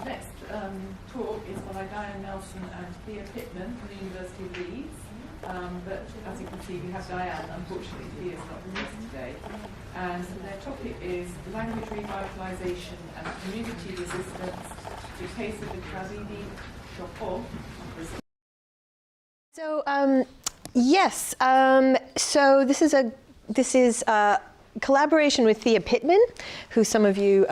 Next talk is by Diane Nelson and Thea Pitman from the University of Leeds. But as you can see, we have Diane. Unfortunately, Thea's not with us today. And their topic is language revitalisation and community resistance, the case of the Kariri-Xocó. So yes, so this is a collaboration with Thea Pitman, who some of you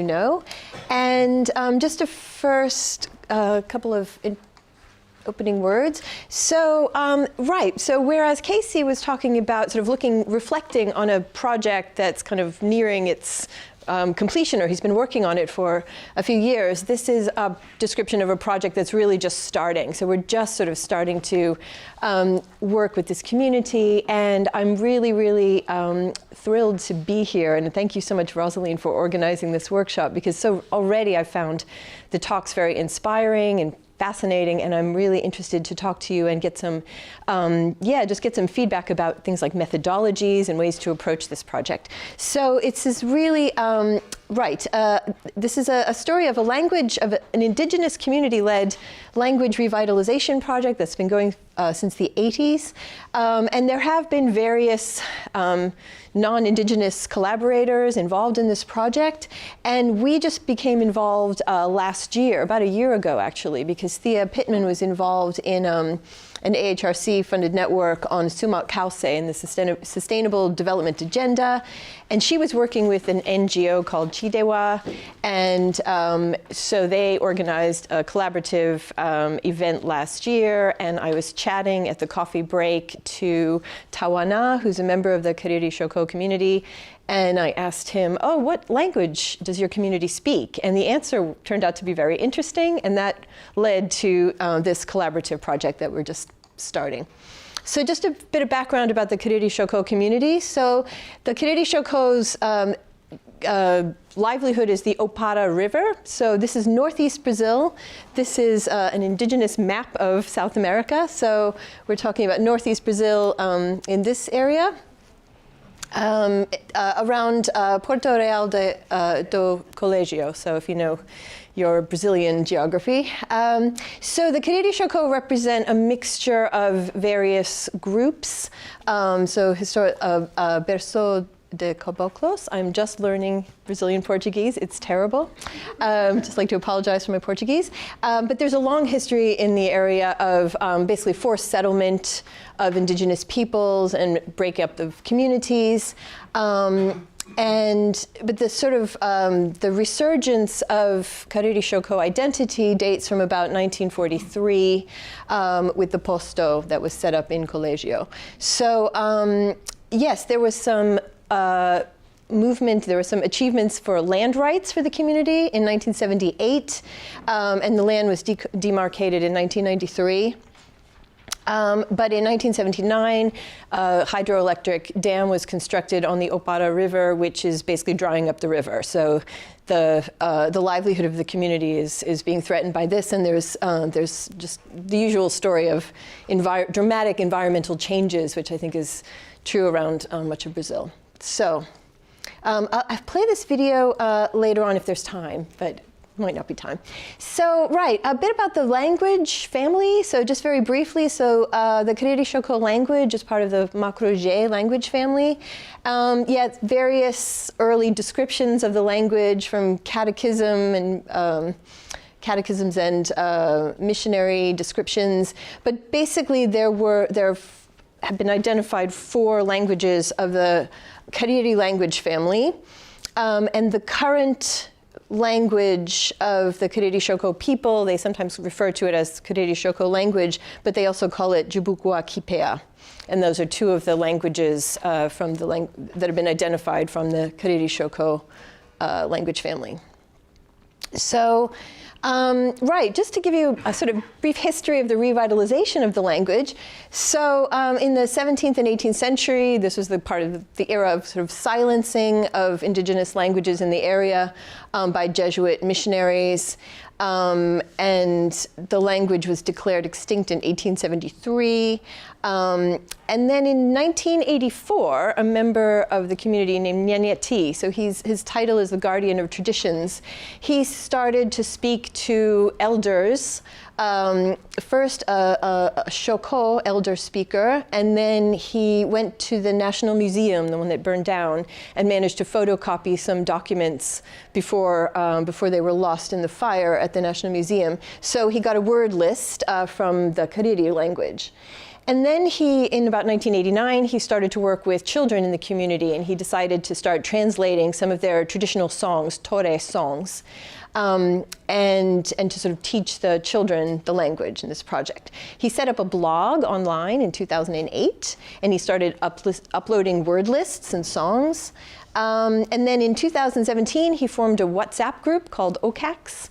know, and just a first couple of opening words. So right, so whereas Casey was talking about sort of reflecting on a project that's kind of nearing its completion, or he's been working on it for a few years, this is a description of a project that's really just starting. So we're just sort of starting to work with this community, and I'm really thrilled to be here. And thank you so much, Rosaline, for organizing this workshop, because so already I found the talks very inspiring and fascinating, and I'm really interested to talk to you and get some, just get some feedback about things like methodologies and ways to approach this project. So it's this really, this is a story of an indigenous community-led language revitalization project that's been going since the 80s. And there have been various non-indigenous collaborators involved in this project. And we just became involved last year, about a year ago actually, because Thea Pitman was involved in an AHRC-funded network on Sumak Kause and the Sustainable Development Agenda. And she was working with an NGO called Chidewa. And so they organized a collaborative event last year. And I was chatting at the coffee break to Tawana, who's a member of the Kariri-Xocó community. And I asked him, oh, what language does your community speak? And the answer turned out to be very interesting, and that led to this collaborative project that we're just starting. So just a bit of background about the Kariri-Xocó community. So the Kariri-Xocó's livelihood is the Opara River. So this is northeast Brazil. This is an indigenous map of South America. So we're talking about northeast Brazil in this area. Around Porto Real do Colégio, so if you know your Brazilian geography. So the Kariri-Xocó represent a mixture of various groups. So Berço de Caboclos. I'm just learning Brazilian Portuguese. It's terrible. Just like to apologize for my Portuguese. But there's a long history in the area of basically forced settlement of indigenous peoples and breakup of communities. But the sort of the resurgence of Kariri-Xocó identity dates from about 1943 with the posto that was set up in Colégio. So yes, there was some movement, there were some achievements for land rights for the community in 1978, and the land was demarcated in 1993. But in 1979, a hydroelectric dam was constructed on the Opara River, which is basically drying up the river. So the livelihood of the community is being threatened by this, and there's just the usual story of dramatic environmental changes, which I think is true around much of Brazil. So I'll play this video later on if there's time, but might not be time. So, right, a bit about the language family. So just very briefly, so the Kariri-Xocó language is part of the Macro-G language family. Various early descriptions of the language from catechisms and missionary descriptions. But basically, there have been identified 4 languages of the Kariri language family. And the current language of the Kariri-Xocó people, they sometimes refer to it as Kariri-Xocó language, but they also call it Jubukwa Kipea. And those are 2 of the languages that have been identified from the Kariri-Xocó language family. So, just to give you a sort of brief history of the revitalization of the language. So in the 17th and 18th century, this was the part of the era of sort of silencing of indigenous languages in the area. by Jesuit missionaries. And the language was declared extinct in 1873. And then in 1984, a member of the community named Nyanyati, so his title is the Guardian of Traditions, he started to speak to elders, first a Xocó elder speaker, and then he went to the National Museum, the one that burned down, and managed to photocopy some documents before they were lost in the fire at the National Museum. So he got a word list from the Kariri language. And then in about 1989, he started to work with children in the community, and he decided to start translating some of their traditional songs, tore songs, and to sort of teach the children the language in this project. He set up a blog online in 2008, and he started uploading word lists and songs. And then in 2017, he formed a WhatsApp group called OCAX.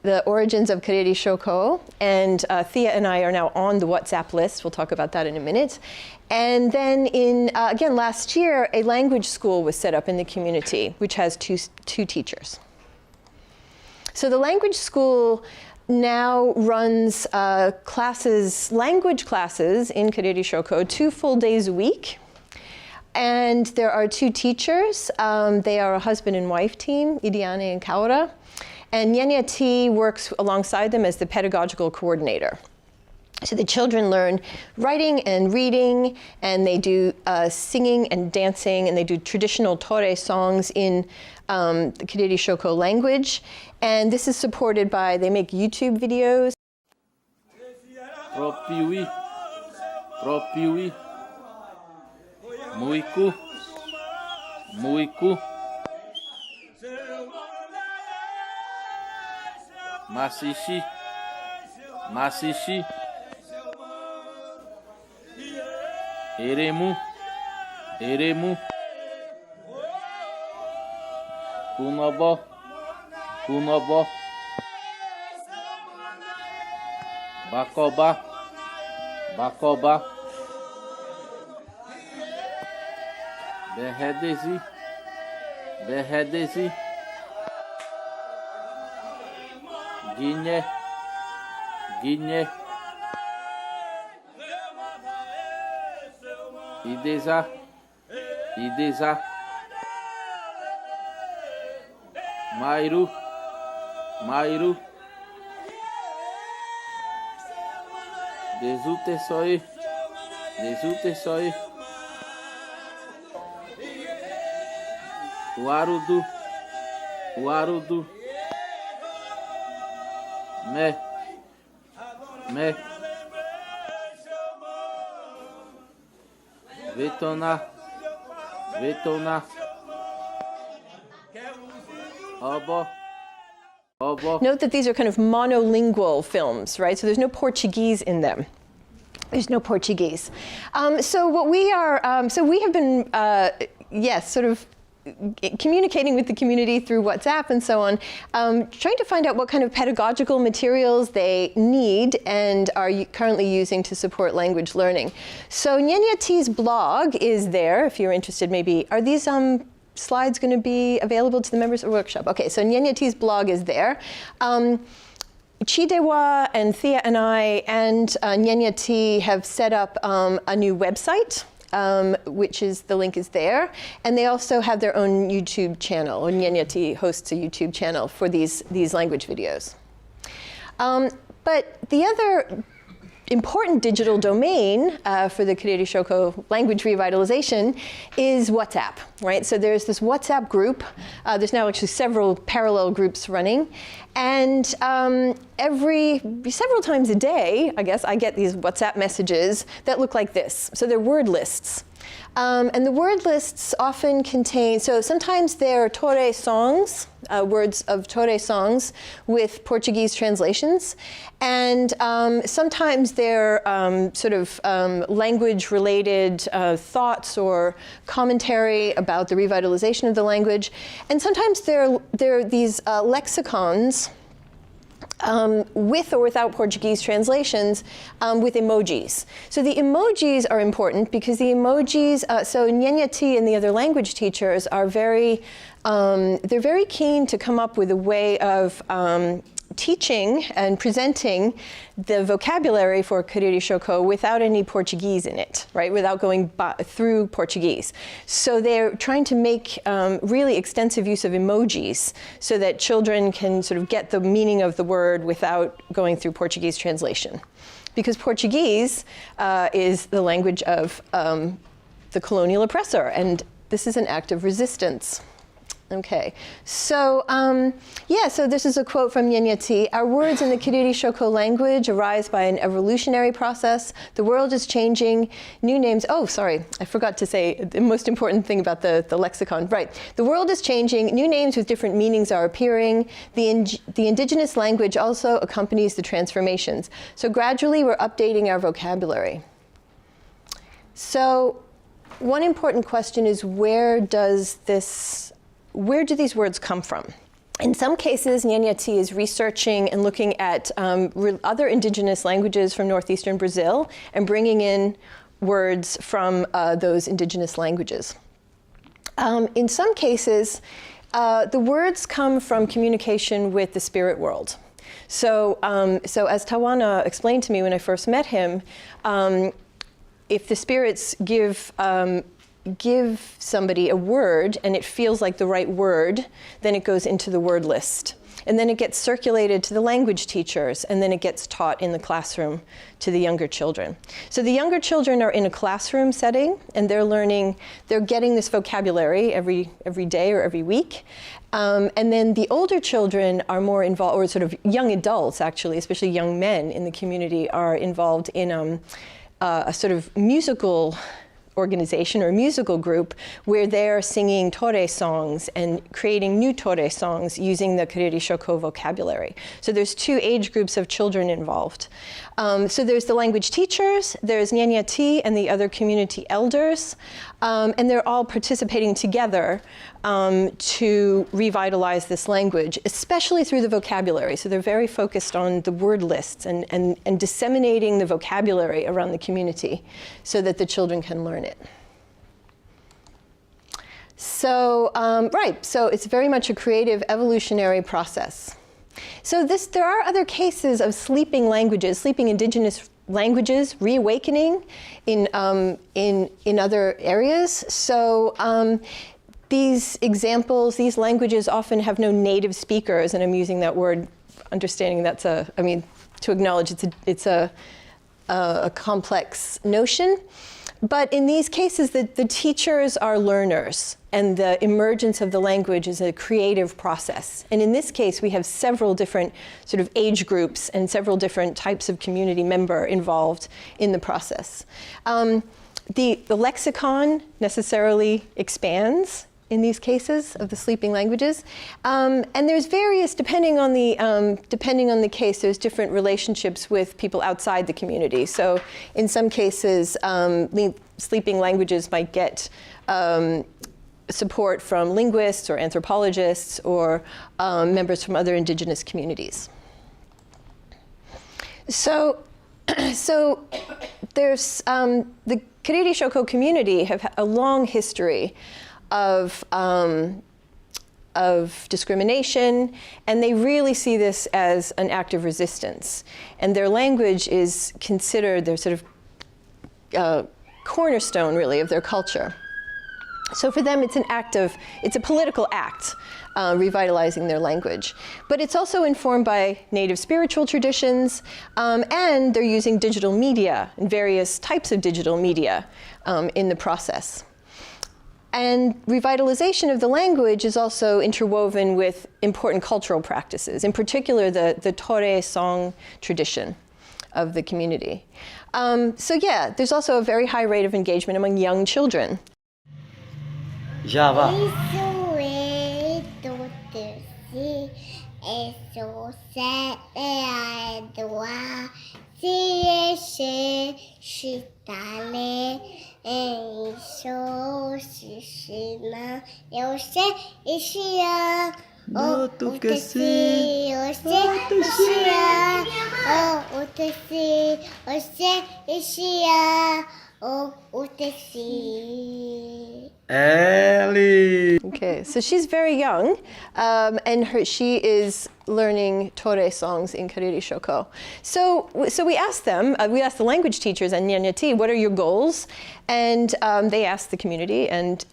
The origins of Kariri-Xocó, and Thea and I are now on the WhatsApp list. We'll talk about that in a minute. And then again, last year, a language school was set up in the community, which has two teachers. So the language school now runs language classes in Kariri-Xocó 2 full days a week. And there are 2 teachers. They are a husband and wife team, Idiane and Kaura. And Nyanyati works alongside them as the pedagogical coordinator. So the children learn writing and reading, and they do singing and dancing, and they do traditional tore songs in the Kariri-Xocó language. And this is supported by, they make YouTube videos. Propiui, muiku, Masishi, Eremu, Kunobo, Bakoba, Behedesi, Guinea, Idesa, Mairu, Desute soy, Warudu, Me, Vetona, Obo. Note that these are kind of monolingual films, right? So there's no Portuguese in them. There's no Portuguese. So what we are, so we have been, sort of communicating with the community through WhatsApp and so on, trying to find out what kind of pedagogical materials they need and are currently using to support language learning. So Nyanyati's blog is there, if you're interested maybe. Are these slides going to be available to the members of the workshop? Okay, so Nyanyati's blog is there. Chidewa and Thea and I and Nyanyati have set up a new website, which is, the link is there. And they also have their own YouTube channel. Nyanyati hosts a YouTube channel for these language videos. But the other important digital domain for the Kariri-Xocó language revitalization is WhatsApp, right? So there's this WhatsApp group. There's now actually several parallel groups running. And several times a day, I guess, I get these WhatsApp messages that look like this. So they're word lists. And the word lists often contain, so sometimes they're tore songs, words of tore songs with Portuguese translations. And sometimes they're sort of language-related thoughts or commentary about the revitalization of the language. And sometimes they're these lexicons with or without Portuguese translations, with emojis. So the emojis are important because the emojis, so Nyanya T and the other language teachers are they're very keen to come up with a way of teaching and presenting the vocabulary for Kariri-Xocó without any Portuguese in it, right? Without going through Portuguese. So they're trying to make really extensive use of emojis so that children can sort of get the meaning of the word without going through Portuguese translation. Because Portuguese is the language of the colonial oppressor, and this is an act of resistance. Okay, so so this is a quote from Nyanya T. Our words in the Kariri-Xocó language arise by an evolutionary process. The world is changing. New names, oh, sorry, I forgot to say the most important thing about the lexicon. Right, the world is changing. New names with different meanings are appearing. The indigenous language also accompanies the transformations. So gradually we're updating our vocabulary. So one important question is where do these words come from? In some cases, Nyanya T is researching and looking at other indigenous languages from northeastern Brazil and bringing in words from those indigenous languages. In some cases, the words come from communication with the spirit world. So as Tawana explained to me when I first met him, if the spirits give somebody a word and it feels like the right word, then it goes into the word list. And then it gets circulated to the language teachers, and then it gets taught in the classroom to the younger children. So the younger children are in a classroom setting, and they're getting this vocabulary every day or every week. And then the older children are more involved, or sort of young adults actually, especially young men in the community, are involved in a sort of musical organization or musical group where they're singing Tore songs and creating new Tore songs using the Kariri-Xocó vocabulary. So there's two age groups of children involved. So there's the language teachers, there's Nyanya T and the other community elders, and they're all participating together to revitalize this language, especially through the vocabulary. So they're very focused on the word lists and disseminating the vocabulary around the community so that the children can learn it. So, so it's very much a creative evolutionary process. So there are other cases of sleeping languages, sleeping indigenous languages reawakening in other areas. So these examples, these languages often have no native speakers, and I'm using that word, understanding that's to acknowledge it's a complex notion. But in these cases, the teachers are learners, and the emergence of the language is a creative process. And in this case, we have several different sort of age groups and several different types of community member involved in the process. The lexicon necessarily expands in these cases of the sleeping languages, and there's various, depending on the case, there's different relationships with people outside the community. So in some cases, sleeping languages might get support from linguists or anthropologists or members from other indigenous communities. So there's the Kariri-Xocó community have a long history of discrimination, and they really see this as an act of resistance. And their language is considered their sort of cornerstone, really, of their culture. So for them, it's a political act, revitalizing their language. But it's also informed by native spiritual traditions, and they're using digital media and various types of digital media in the process. And revitalization of the language is also interwoven with important cultural practices, in particular the Tore song tradition of the community. So yeah, there's also a very high rate of engagement among young children. Java. No, tu que sí. Ellie. Okay, so she's very young, and she is learning Tore songs in Kariri-Xocó. So we asked them, we asked the language teachers and Nyanyati, what are your goals? And they asked the community, and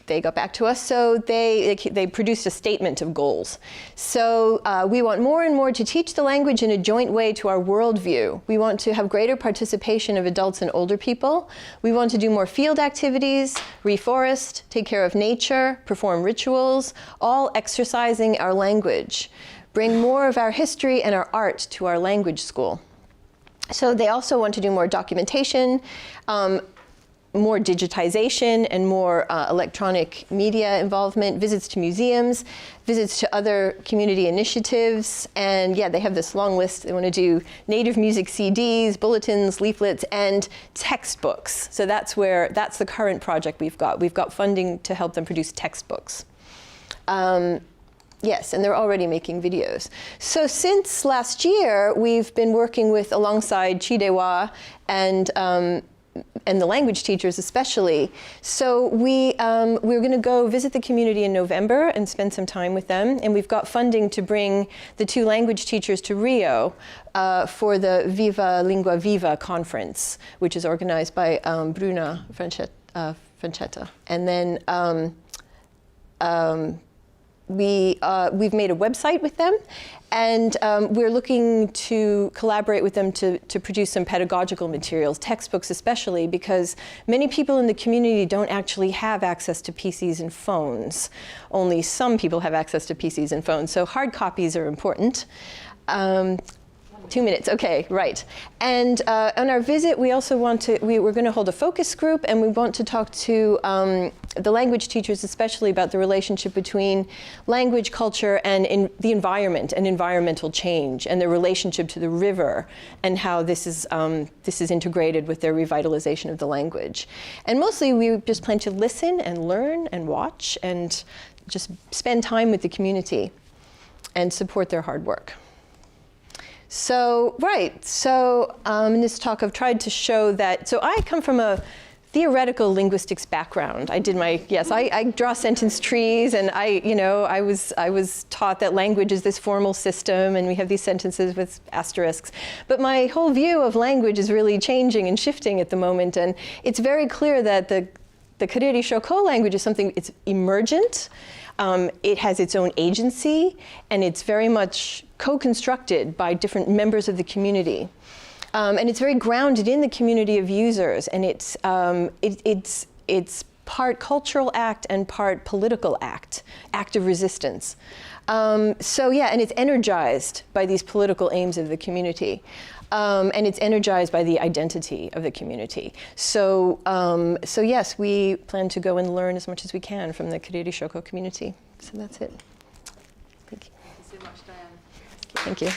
they got back to us. So they produced a statement of goals. So we want more and more to teach the language in a joint way to our worldview. We want to have greater participation of adults and older people. We want to do more field activities, reforest, take care of nature, perform rituals, all exercising our language. Bring more of our history and our art to our language school. So they also want to do more documentation, more digitization and more electronic media involvement, visits to museums, visits to other community initiatives, and yeah, they have this long list. They want to do native music CDs, bulletins, leaflets, and textbooks. So that's the current project we've got. We've got funding to help them produce textbooks. Yes, and they're already making videos. So since last year, we've been working alongside Chidewa and the language teachers especially. So we're going to go visit the community in November and spend some time with them. And we've got funding to bring the 2 language teachers to Rio for the Viva Lingua Viva conference, which is organized by Bruna Francetta. And then we've made a website with them, and we're looking to collaborate with them to produce some pedagogical materials, textbooks especially, because many people in the community don't actually have access to PCs and phones. Only some people have access to PCs and phones, so hard copies are important. 2 minutes, okay, right. And on our visit, we also we're going to hold a focus group, and we want to talk to the language teachers, especially about the relationship between language, culture, and the environment and environmental change, and their relationship to the river, and how this is integrated with their revitalization of the language. And mostly, we just plan to listen and learn and watch and just spend time with the community and support their hard work. So, right, so in this talk I've tried to show that, so I come from a theoretical linguistics background. I draw sentence trees, and I was taught that language is this formal system, and we have these sentences with asterisks. But my whole view of language is really changing and shifting at the moment, and it's very clear that the Kariri-Xocó language is something, it's emergent, it has its own agency, and it's very much co-constructed by different members of the community. And it's very grounded in the community of users, and it's part cultural act and part political act of resistance. So yeah, and it's energized by these political aims of the community. And it's energized by the identity of the community. So, so yes, we plan to go and learn as much as we can from the Kariri-Xocó community. So that's it. Thank you. Thank you so much, Diane. Thank you.